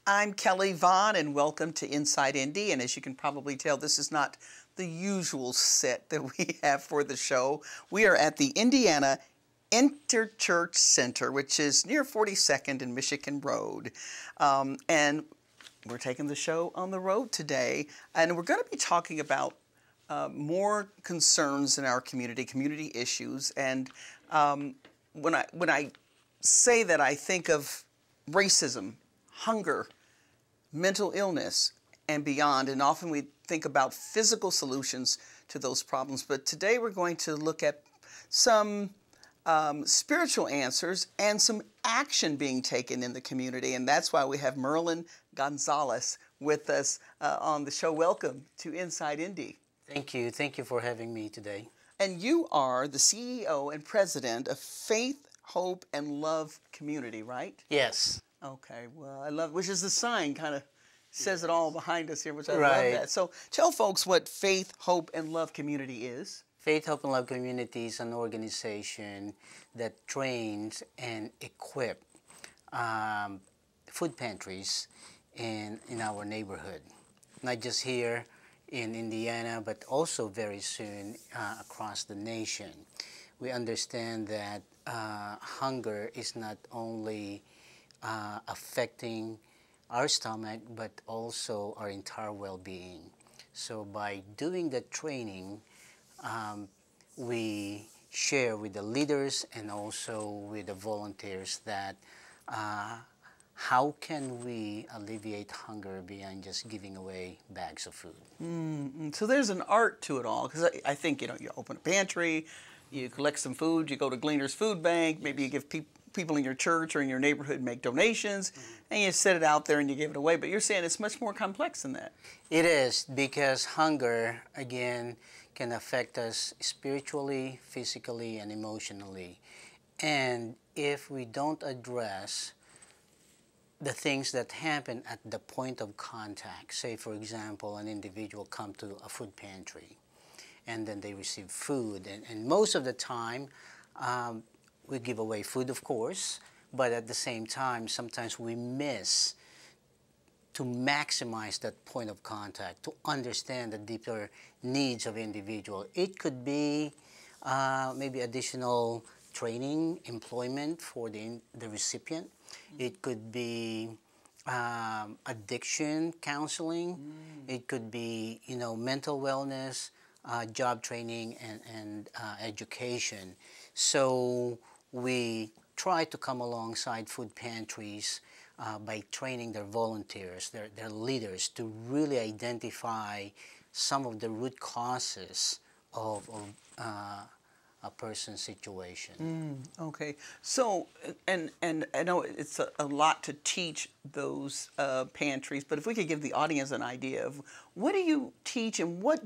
I'm Kelly Vaughn, and welcome to Inside Indy. And as you can probably tell, this is not the usual set that we have for the show. We are at the Indiana Interchurch Center, which is near 42nd and Michigan Road. And we're taking the show on the road today, and we're going to be talking about more concerns in our community issues. And when I say that, I think of racism, hunger, mental illness, and beyond. And often we think about physical solutions to those problems. But today we're going to look at some spiritual answers and some action being taken in the community. And that's why we have Merlin Gonzales with us on the show. Welcome to Inside Indy. Thank you. Thank you for having me today. And you are the CEO and president of Faith, Hope, and Love Community, right? Yes. Okay, well, I love, which is the sign, kind of says it all behind us here, which I Right. love that. So tell folks what Faith, Hope, and Love Community is. Faith, Hope, and Love Community is an organization that trains and equips food pantries in our neighborhood. Not just here in Indiana, but also very soon across the nation. We understand that hunger is not only affecting our stomach, but also our entire well-being. So by doing the training, we share with the leaders and also with the volunteers that how can we alleviate hunger beyond just giving away bags of food. So there's an art to it all, because I think, you open a pantry, you collect some food, you go to Gleaner's Food Bank, maybe you give people in your church or in your neighborhood make donations, and you set it out there and you give it away. But you're saying it's much more complex than that. It is, because hunger, again, can affect us spiritually, physically, and emotionally. And if we don't address the things that happen at the point of contact, say for example, an individual come to a food pantry and then they receive food, and most of the time we give away food, of course, but at the same time sometimes we miss to maximize that point of contact, to understand the deeper needs of individual. It could be maybe additional training, employment for the recipient. It could be addiction counseling. It could be, mental wellness, job training, and education. So we try to come alongside food pantries by training their volunteers, their leaders, to really identify some of the root causes of a person's situation. Okay, so and I know it's a lot to teach those pantries, but if we could give the audience an idea of what do you teach and what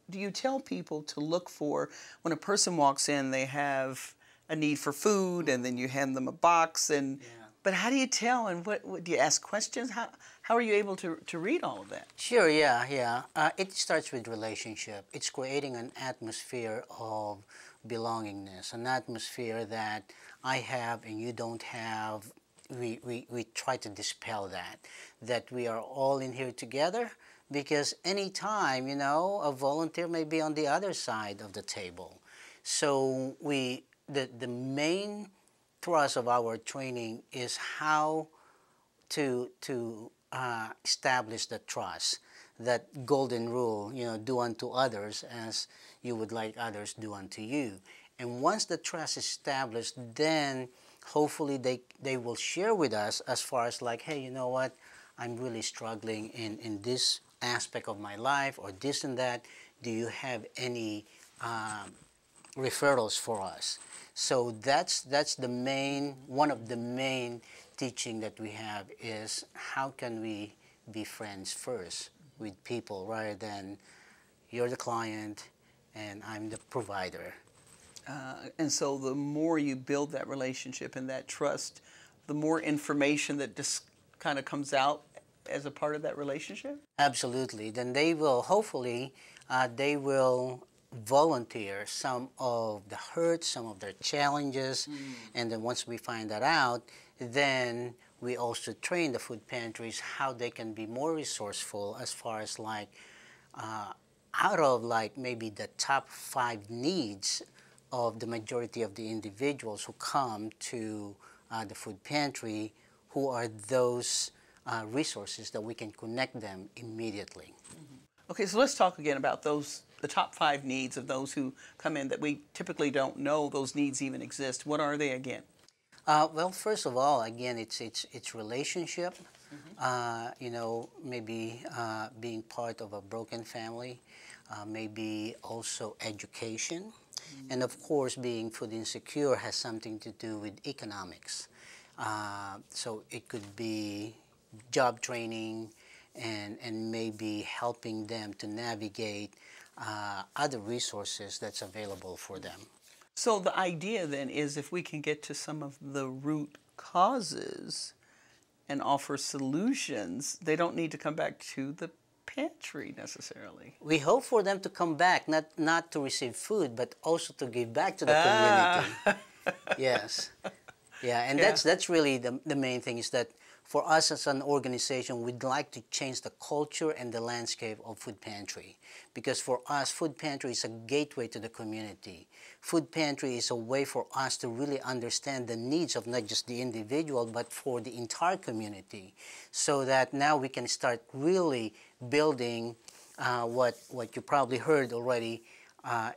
do you tell people to look for when a person walks in, they have a need for food, and then you hand them a box, and but how do you tell, and what do you ask questions? How are you able to read all of that? Sure, yeah. It starts with relationship. It's creating an atmosphere of belongingness, an atmosphere that I have and you don't have. We try to dispel that we are all in here together, because anytime, a volunteer may be on the other side of the table. So the main thrust of our training is how to establish the trust, that golden rule, do unto others as you would like others do unto you. And once the trust is established, then hopefully they will share with us as far as like, hey, you know what, I'm really struggling in this aspect of my life, or this and that. Do you have any referrals for us? So that's one of the main teaching that we have, is how can we be friends first with people rather than you're the client and I'm the provider. And so the more you build that relationship and that trust, the more information that just kind of comes out as a part of that relationship? Absolutely. Then they will, hopefully, they will volunteer some of the hurts, some of their challenges, and then once we find that out, then we also train the food pantries how they can be more resourceful as far as like uh, out of like maybe the top 5 needs of the majority of the individuals who come to the food pantry, who are those resources that we can connect them immediately. Okay, so let's talk again about those, the top 5 needs of those who come in that we typically don't know those needs even exist. What are they again? Well, first of all, again, it's relationship. You know, maybe being part of a broken family, maybe also education, and of course, being food insecure has something to do with economics. So it could be job training and maybe helping them to navigate other resources that's available for them. So the idea then is if we can get to some of the root causes and offer solutions, they don't need to come back to the pantry necessarily. We hope for them to come back, not to receive food, but also to give back to the Ah. community. Yes. Yeah, and Yeah. that's really the main thing is that for us as an organization, we'd like to change the culture and the landscape of food pantry. Because for us, food pantry is a gateway to the community. Food pantry is a way for us to really understand the needs of not just the individual, but for the entire community. So that now we can start really building what you probably heard already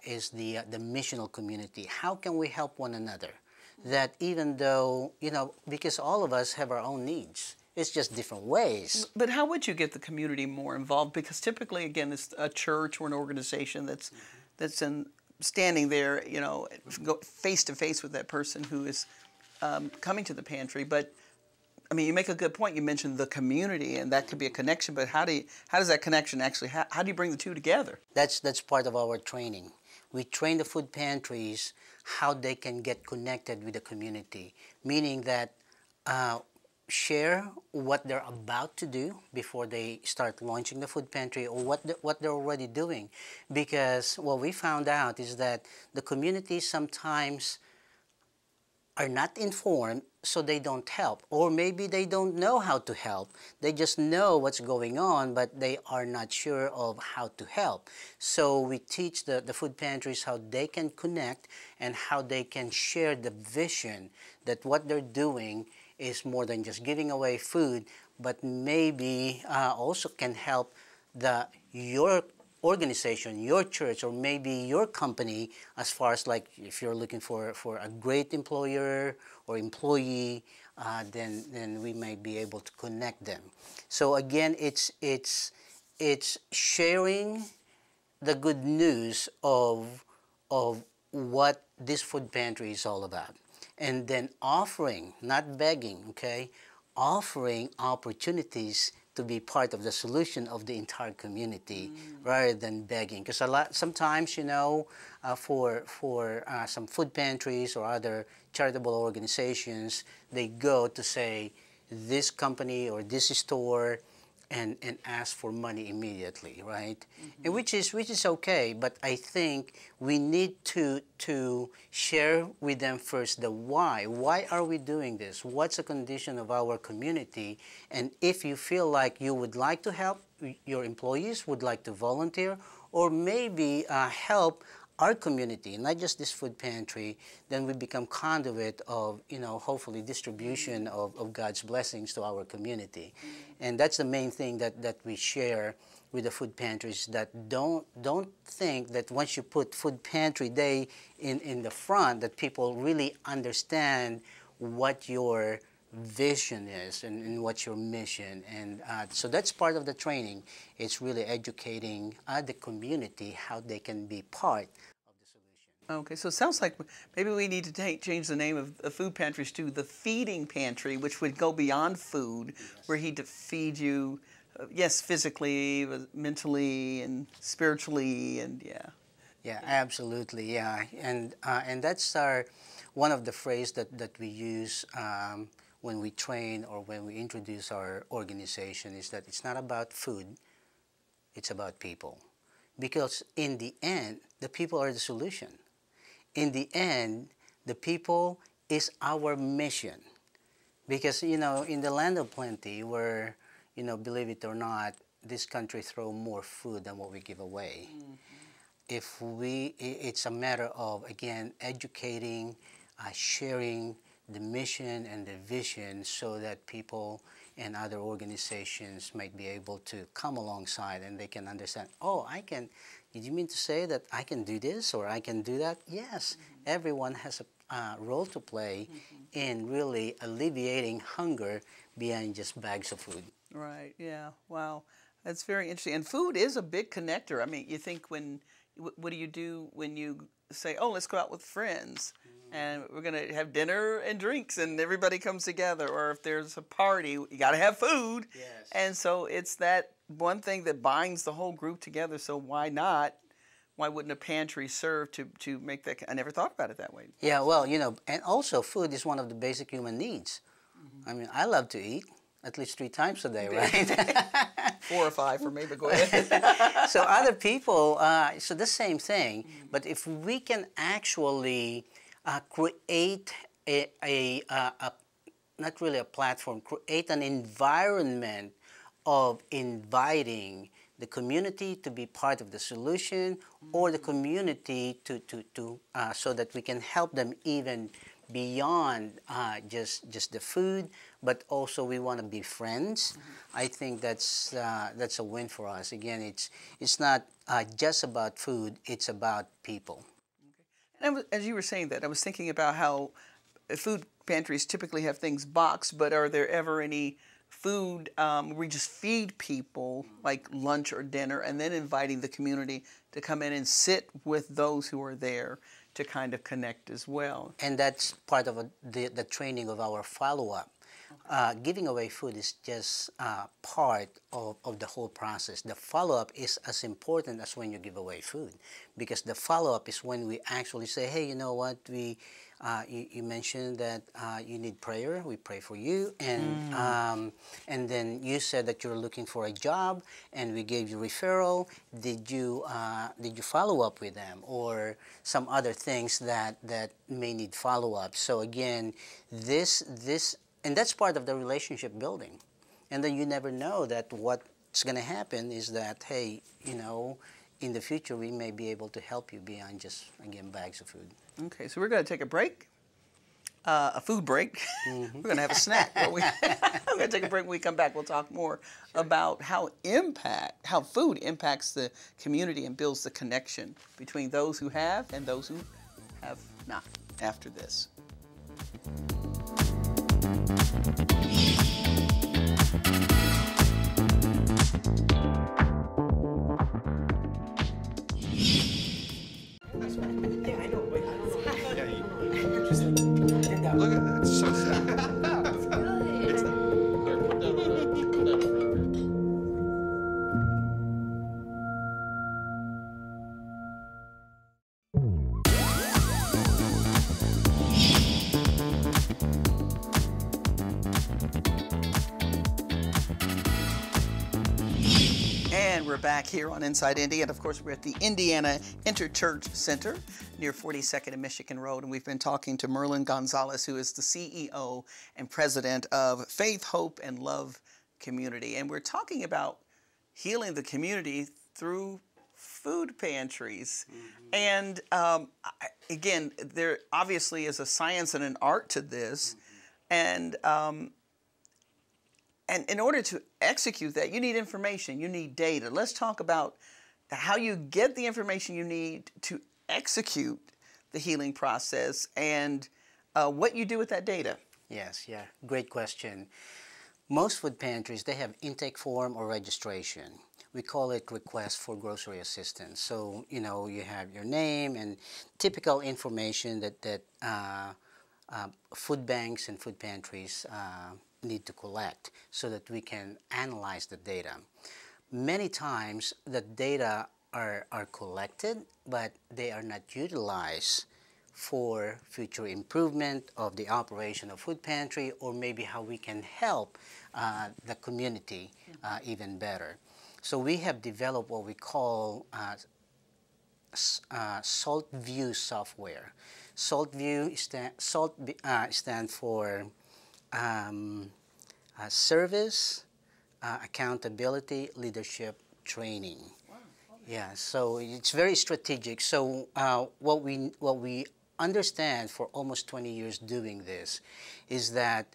is the missional community. How can we help one another? That even though, you know, because all of us have our own needs, it's just different ways. But how would you get the community more involved? Because typically, again, it's a church or an organization that's standing there, you know, face to face with that person who is coming to the pantry. But I mean, you make a good point. You mentioned the community, and that could be a connection. But how does that connection actually? How do you bring the two together? That's part of our training. We train the food pantries how they can get connected with the community, meaning that share what they're about to do before they start launching the food pantry or what they're already doing. Because what we found out is that the community sometimes are not informed, so they don't help. Or maybe they don't know how to help. They just know what's going on, but they are not sure of how to help. So we teach the food pantries how they can connect and how they can share the vision that what they're doing is more than just giving away food, but maybe also can help your organization, your church, or maybe your company, as far as like if you're looking for a great employer or employee, then we might be able to connect them. So again, it's sharing the good news of what this food pantry is all about, and then offering, not begging, okay, offering opportunities to be part of the solution of the entire community rather than begging. Because sometimes, you know, for some food pantries or other charitable organizations, they go to say this company or this store and ask for money immediately, right? And which is okay, but I think we need to share with them first the why. Why are we doing this? What's the condition of our community? And if you feel like you would like to help, your employees would like to volunteer, or maybe help our community, not just this food pantry, then we become conduit of, you know, hopefully distribution of God's blessings to our community. And that's the main thing that we share with the food pantries, that don't think that once you put food pantry day in the front, that people really understand what your vision is and what's your mission. And so that's part of the training. It's really educating the community how they can be part of the solution. Okay, so it sounds like maybe we need to change the name of food pantries to the feeding pantry, which would go beyond food, Yes. where he'd feed you, yes, physically, but mentally, and spiritually, and yeah. Yeah, absolutely. Yeah, and that's one of the phrases that we use when we train or when we introduce our organization, is that it's not about food, it's about people. Because in the end, the people are the solution. In the end, the people is our mission. Because, in the land of plenty, where, believe it or not, this country throw more food than what we give away. If it's a matter of, again, educating, sharing the mission and the vision so that people and other organizations might be able to come alongside and they can understand, oh, did you mean to say that I can do this or I can do that? Yes, everyone has a role to play in really alleviating hunger beyond just bags of food. Right, yeah, wow. That's very interesting. And food is a big connector. I mean, you think what do you do when you say, oh, let's go out with friends and we're going to have dinner and drinks and everybody comes together? Or if there's a party, you got to have food. Yes. And so it's that one thing that binds the whole group together. So why not? Why wouldn't a pantry serve to make that? I never thought about it that way. Yeah, well, and also food is one of the basic human needs. I mean, I love to eat at least 3 times a day, right? 4 or 5 for me, but go ahead. So other people, so the same thing. But if we can actually create not really a platform, create an environment of inviting the community to be part of the solution, or the community so that we can help them even beyond just the food, but also we want to be friends. I think that's a win for us. Again, it's not just about food; it's about people. Okay. And as you were saying that, I was thinking about how food pantries typically have things boxed, but are there ever any food where we just feed people like lunch or dinner, and then inviting the community to come in and sit with those who are there to kind of connect as well? And that's part of the training of our follow-up. Giving away food is just part of the whole process. The follow-up is as important as when you give away food, because the follow-up is when we actually say, hey, you know what, you mentioned that you need prayer. We pray for you, and then you said that you're looking for a job, and we gave you referral. Did you follow up with them, or some other things that may need follow-up? So again, and that's part of the relationship building. And then you never know that what's going to happen is that, hey, in the future we may be able to help you beyond just, again, bags of food. Okay, so we're going to take a break, a food break. We're going to have a snack. We're going to take a break. When we come back, we'll talk more about how food impacts the community and builds the connection between those who have and those who have not after this. Look at that. It's so sad. It's good. It's here, put that on there. And we're back here on Inside Indy, and of course we're at the Indiana Interchurch Center near 42nd and Michigan Road, and we've been talking to Merlin Gonzales, who is the CEO and president of Faith, Hope, and Love Community, and we're talking about healing the community through food pantries. And again, there obviously is a science and an art to this, and in order to execute that, you need information, you need data. Let's talk about how you get the information you need to execute the healing process and what you do with that data. Yes, yeah, great question. Most food pantries, they have intake form or registration. We call it request for grocery assistance. So, you have your name and typical information that food banks and food pantries need to collect so that we can analyze the data. Many times the data are collected, but they are not utilized for future improvement of the operation of food pantry, or maybe how we can help the community even better. So we have developed what we call SaltView software. SaltView stands for um, service, accountability, leadership, training. Yeah, so it's very strategic. So what we understand for almost 20 years doing this is that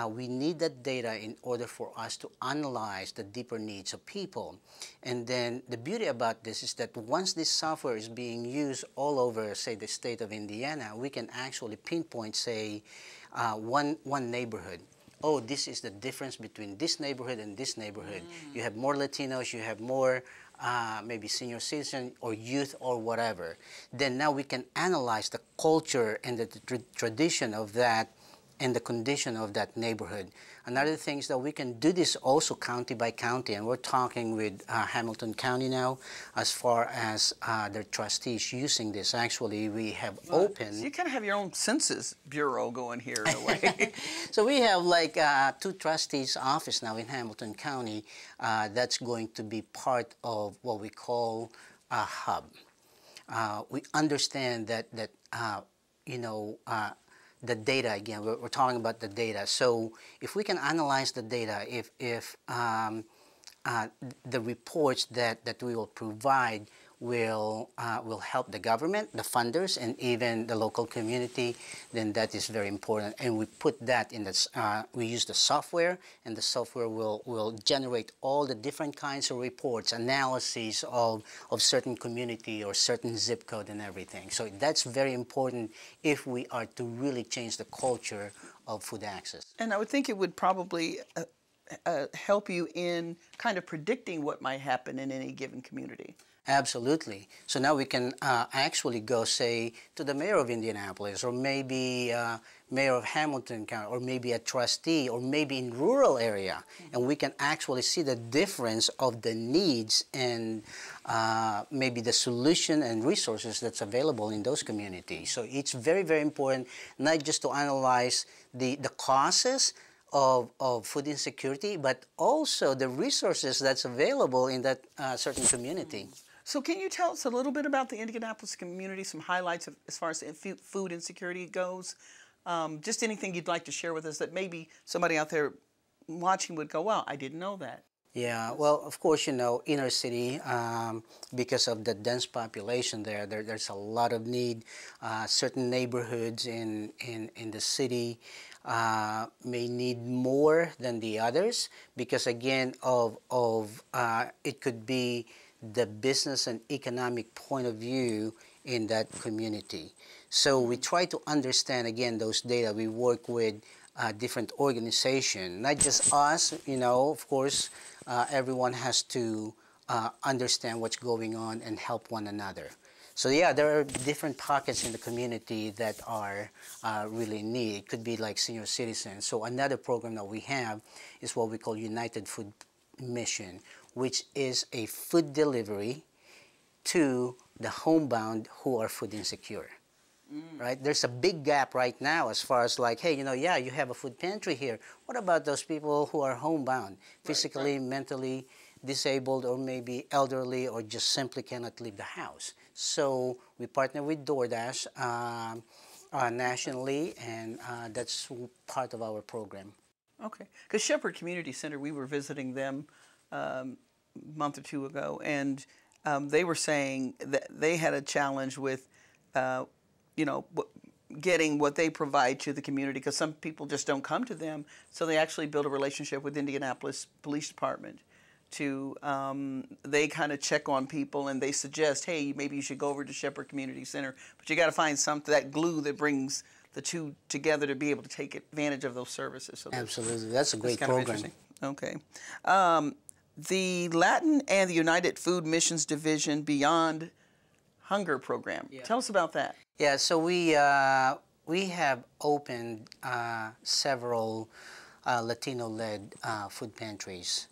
we need that data in order for us to analyze the deeper needs of people. And then the beauty about this is that once this software is being used all over, say, the state of Indiana, we can actually pinpoint, say, one neighborhood. Oh, this is the difference between this neighborhood and this neighborhood. You have more Latinos, you have more maybe senior citizen or youth or whatever. Then now we can analyze the culture and the tradition of that and the condition of that neighborhood. Another thing is that we can do this also county by county, and we're talking with Hamilton County now as far as their trustees using this. Actually, we have opened... So you kind of have your own census bureau going here in a way. So we have like 2 trustees' office now in Hamilton County that's going to be part of what we call a hub. We understand that you know, the data, again, we're talking about the data. So if we can analyze the data, if the reports that we will provide will help the government, the funders, and even the local community, then that is very important. And we put that in this, we use the software, and the software will generate all the different kinds of reports, analyses of certain community or certain zip code and everything. So that's very important if we are to really change the culture of food access. And I would think it would probably help you in kind of predicting what might happen in any given community. Absolutely. So now we can actually go, say, to the mayor of Indianapolis, or maybe mayor of Hamilton County, or maybe a trustee, or maybe in rural area, and we can actually see the difference of the needs and maybe the solution and resources that's available in those communities. So it's very, very important, not just to analyze the causes of food insecurity, but also the resources that's available in that certain community. So can you tell us a little bit about the Indianapolis community, some highlights as far as food insecurity goes? Just anything you'd like to share with us that maybe somebody out there watching would go, wow, I didn't know that. Yeah, well, of course, you know, inner city, because of the dense population there's a lot of need. Certain neighborhoods in the city may need more than the others because, again, it could be the business and economic point of view in that community. So we try to understand, again, those data. We work with different organizations, not just us, you know, of course, everyone has to understand what's going on and help one another. So yeah, there are different pockets in the community that are really in need. It could be like senior citizens. So another program that we have is what we call United Food Mission, which is a food delivery to the homebound who are food insecure. Right? There's a big gap right now as far as like, hey, you know, yeah, you have a food pantry here. What about those people who are homebound, physically, mentally disabled, or maybe elderly, or just simply cannot leave the house? So we partner with DoorDash nationally, and that's part of our program. Okay. Because Shepherd Community Center, we were visiting them a month or two ago, and they were saying that they had a challenge with you know, getting what they provide to the community because some people just don't come to them. So they actually built a relationship with Indianapolis Police Department to, they kind of check on people and they suggest, hey, maybe you should go over to Shepherd Community Center, but you got to find that glue that brings the two together to be able to take advantage of those services. So absolutely, that's a great program. Okay. The Latin and the United Food Missions Division Beyond Hunger program. Yeah. Tell us about that. Yeah, so we have opened several Latino-led food pantries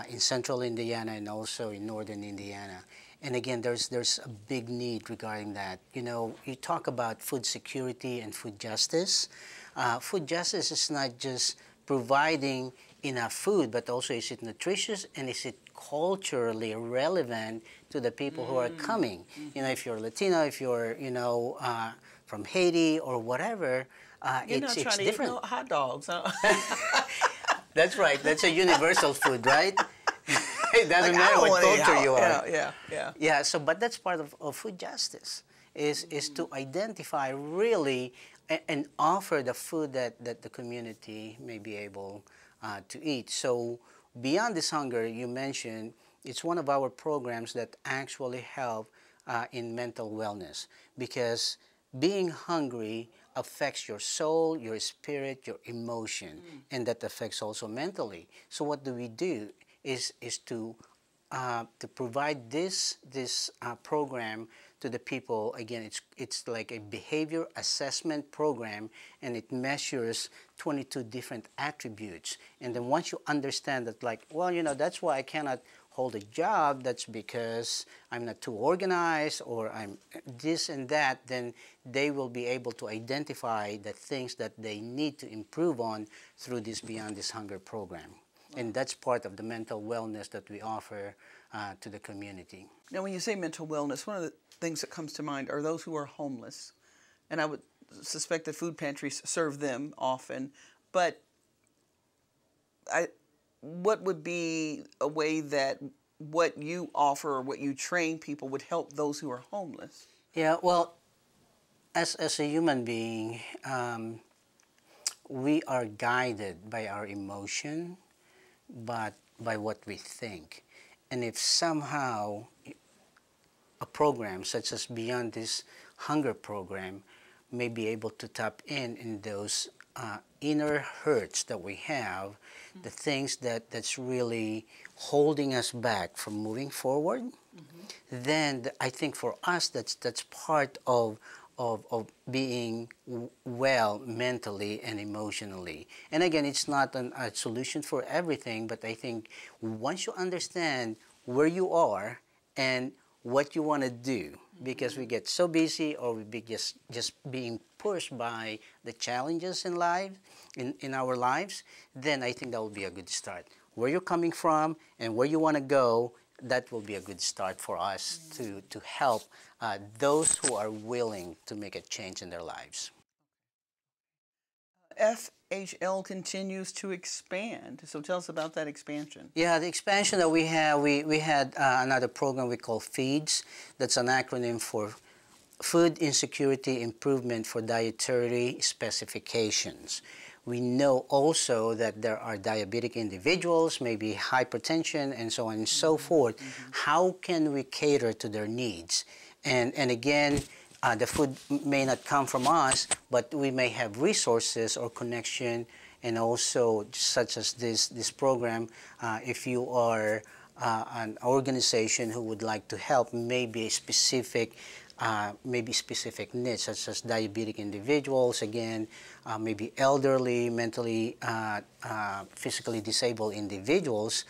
in central Indiana and also in northern Indiana. And again, there's a big need regarding that. You know, you talk about food security and food justice. Food justice is not just providing enough food, but also is it nutritious and is it culturally relevant to the people who are coming. You know, if you're Latino, if you're, you know, from Haiti or whatever, You're not trying to different. eat no hot dogs, huh? That's right. That's a universal food, right? It doesn't Like, I matter don't what wanna eat culture you are. Yeah. Yeah, so but that's part of food justice is to identify really and offer the food that the community may be able to eat. So beyond this hunger you mentioned, it's one of our programs that actually help in mental wellness because being hungry affects your soul, your spirit, your emotion, and that affects also mentally. So what do we do is to provide this program to the people. Again, it's like a behavior assessment program, and it measures 22 different attributes. And then once you understand that, like, well, that's why I cannot hold a job. That's because I'm not too organized, or I'm this and that. Then they will be able to identify the things that they need to improve on through this Beyond This Hunger program. And that's part of the mental wellness that we offer to the community. Now, when you say mental wellness, one of the things that comes to mind are those who are homeless. And I would suspect that food pantries serve them often. But what would be a way that what you offer or what you train people would help those who are homeless? Yeah, well, as a human being, we are guided by our emotion, but by what we think. And if somehow a program such as Beyond This Hunger program may be able to tap in those inner hurts that we have, the things that's really holding us back from moving forward, then I think for us that's part of being well mentally and emotionally. And again, it's not a solution for everything, but I think once you understand where you are and what you want to do, because we get so busy, or we be just being pushed by the challenges in life, in our lives, then I think that will be a good start. Where you're coming from and where you want to go, that will be a good start for us to help those who are willing to make a change in their lives. FHL continues to expand. So tell us about that expansion. Yeah, the expansion that we have, we had another program we call FEEDS. That's an acronym for Food Insecurity Improvement for Dietary Specifications. We know also that there are diabetic individuals, maybe hypertension, and so on and so forth. How can we cater to their needs? And again, the food may not come from us, but we may have resources or connection, and also such as this program, if you are an organization who would like to help maybe a specific needs, such as diabetic individuals, again, maybe elderly, mentally, physically disabled individuals,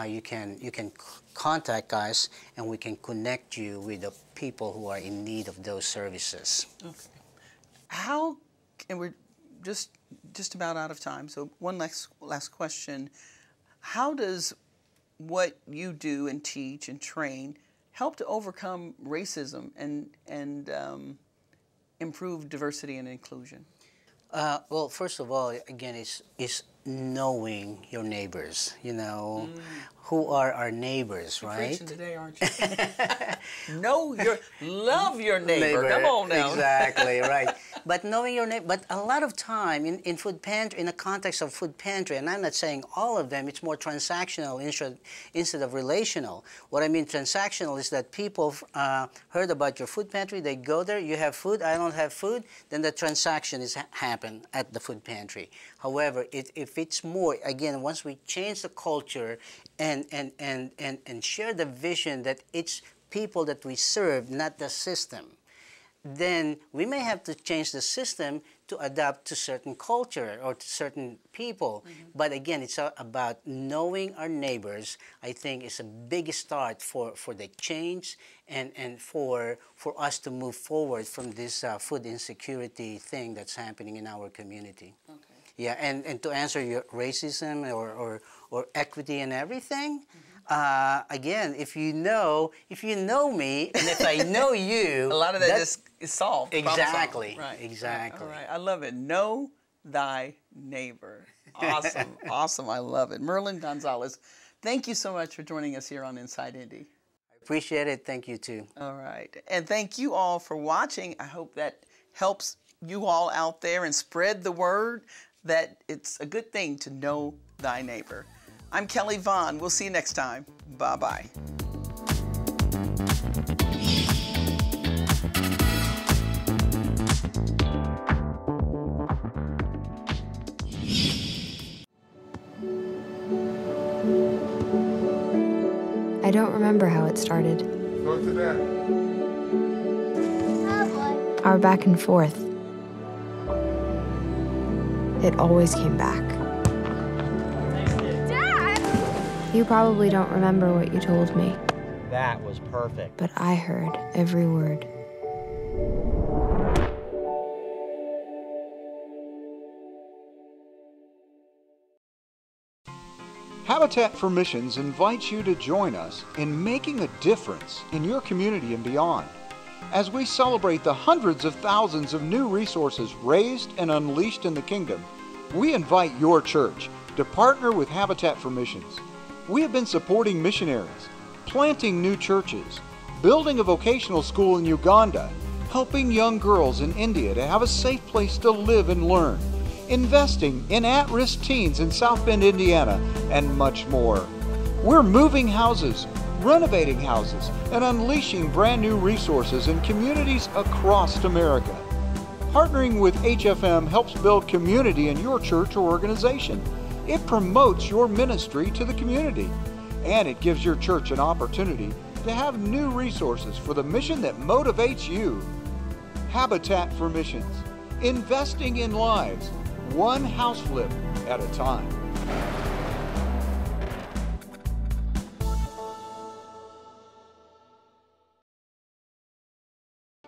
you can contact us, and we can connect you with the people who are in need of those services. Okay. How, and we're just about out of time, so one last question. How does what you do and teach and train help to overcome racism and improve diversity and inclusion? Well, first of all, again, it's knowing your neighbors. Who are our neighbors, You're right? preaching today, aren't you? Love your neighbor. Come on now. Exactly, right. But knowing your neighbor, but a lot of time in food pantry, in the context of food pantry, and I'm not saying all of them, it's more transactional instead of relational. What I mean transactional is that people heard about your food pantry, they go there, you have food, I don't have food, then the transaction is happen at the food pantry. However, if it's more, again, once we change the culture and share the vision that it's people that we serve, not the system, then we may have to change the system to adapt to certain culture or to certain people. But again, it's about knowing our neighbors. I think is a big start for the change and for us to move forward from this food insecurity thing that's happening in our community. Okay. Yeah, and to answer your racism or equity and everything, Again, if you know me, and if I know you, A lot of that just is solved. problem solved. exactly, Right. exactly. All right. I love it. Know thy neighbor. Awesome. Awesome. I love it. Merlin Gonzales, thank you so much for joining us here on Inside Indy. Appreciate it. Thank you too. All right. And thank you all for watching. I hope that helps you all out there and spread the word that it's a good thing to know thy neighbor. I'm Kelly Vaughn. We'll see you next time. Bye-bye. I don't remember how it started. Go to that. Our back and forth. It always came back. Dad! You probably don't remember what you told me, That was perfect. but I heard every word. Habitat for Missions invites you to join us in making a difference in your community and beyond. As we celebrate the hundreds of thousands of new resources raised and unleashed in the kingdom, we invite your church to partner with Habitat for Missions. We have been supporting missionaries, planting new churches, building a vocational school in Uganda, helping young girls in India to have a safe place to live and learn, investing in at-risk teens in South Bend, Indiana, and much more. We're moving houses, renovating houses, and unleashing brand new resources in communities across America. Partnering with HFM helps build community in your church or organization. It promotes your ministry to the community, and it gives your church an opportunity to have new resources for the mission that motivates you. Habitat for Missions, investing in lives, one house flip at a time.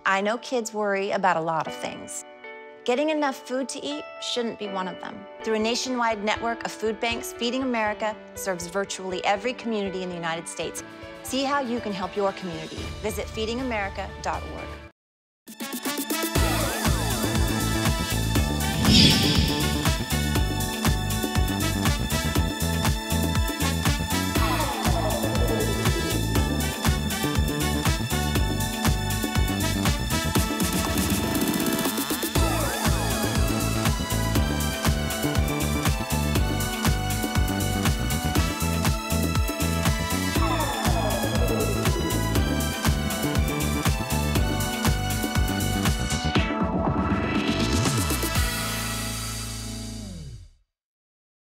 I know kids worry about a lot of things. Getting enough food to eat shouldn't be one of them. Through a nationwide network of food banks, Feeding America serves virtually every community in the United States. See how you can help your community. Visit feedingamerica.org.